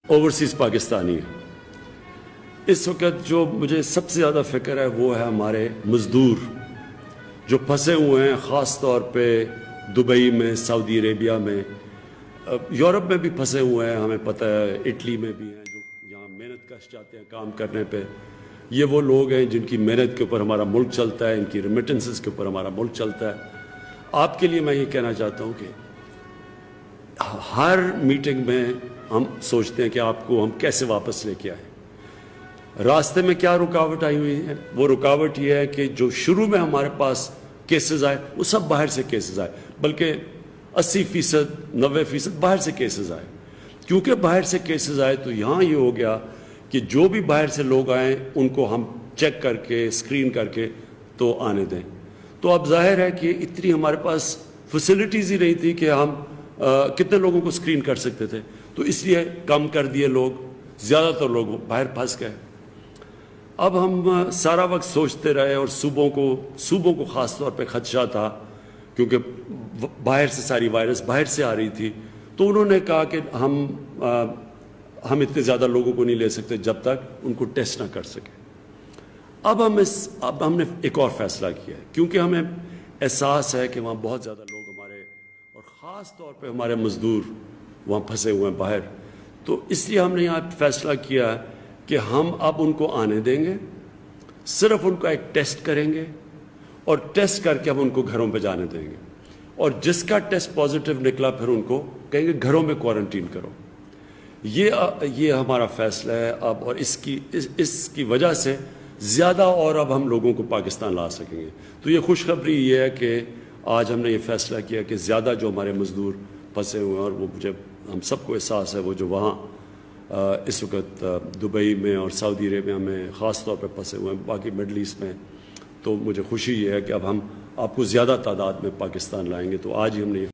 Overseas Pakistani اس وقت جو مجھے سب سے زیادہ فکر ہے وہ ہے ہمارے مزدور جو پھنسے ہوئے ہیں، خاص طور پہ دبئی میں، سعودی عربیہ میں، یورپ میں بھی پھنسے ہوئے ہیں، ہمیں پتہ ہے اٹلی میں بھی ہیں جو یہاں محنت کش جاتے ہیں کام کرنے پہ۔ یہ وہ لوگ ہیں جن کی محنت کے اوپر ہمارا ملک چلتا ہے، ان کی ریمیٹنسز کے اوپر ہمارا ملک چلتا ہے۔ آپ کے لیے میں یہ کہنا چاہتا ہوں کہ ہر میٹنگ میں ہم سوچتے ہیں کہ آپ کو ہم کیسے واپس لے کے آئیں۔ راستے میں کیا رکاوٹ آئی ہوئی ہے؟ وہ رکاوٹ یہ ہے کہ جو شروع میں ہمارے پاس کیسز آئے وہ سب باہر سے کیسز آئے، بلکہ 80%، 90% باہر سے کیسز آئے۔ کیونکہ باہر سے کیسز آئے تو یہاں یہ ہو گیا کہ جو بھی باہر سے لوگ آئیں ان کو ہم چیک کر کے، اسکرین کر کے تو آنے دیں۔ تو اب ظاہر ہے کہ اتنی ہمارے پاس فیسلٹیز ہی نہیں تھی کہ ہم کتنے لوگوں کو اسکرین کر سکتے تھے، تو اس لیے کم کر دیے لوگ، زیادہ تر لوگ باہر پھنس گئے۔ اب ہم سارا وقت سوچتے رہے، اور صوبوں کو خاص طور پہ خدشہ تھا کیونکہ باہر سے ساری وائرس باہر سے آ رہی تھی، تو انہوں نے کہا کہ ہم اتنے زیادہ لوگوں کو نہیں لے سکتے جب تک ان کو ٹیسٹ نہ کر سکیں۔ اب ہم نے ایک اور فیصلہ کیا ہے، کیونکہ ہمیں احساس ہے کہ وہاں بہت زیادہ لوگ ہمارے، اور خاص طور پہ ہمارے مزدور وہاں پھنسے ہوئے ہیں باہر، تو اس لیے ہم نے یہاں فیصلہ کیا ہے کہ ہم اب ان کو آنے دیں گے، صرف ان کا ایک ٹیسٹ کریں گے، اور ٹیسٹ کر کے ہم ان کو گھروں پہ جانے دیں گے، اور جس کا ٹیسٹ پازیٹیو نکلا پھر ان کو کہیں گے گھروں میں کوارنٹین کرو۔ یہ ہمارا فیصلہ ہے اب، اور اس کی وجہ سے زیادہ اور اب ہم لوگوں کو پاکستان لا سکیں گے۔ تو یہ خوشخبری یہ ہے کہ آج ہم نے یہ فیصلہ کیا کہ زیادہ جو ہمارے مزدور پھنسے ہوئے ہیں، اور وہ ہم سب کو احساس ہے وہ جو وہاں اس وقت دبئی میں اور سعودی عربیہ میں خاص طور پہ پھنسے ہوئے ہیں، باقی مڈل ایسٹ میں، تو مجھے خوشی یہ ہے کہ اب ہم آپ کو زیادہ تعداد میں پاکستان لائیں گے۔ تو آج ہی ہم نے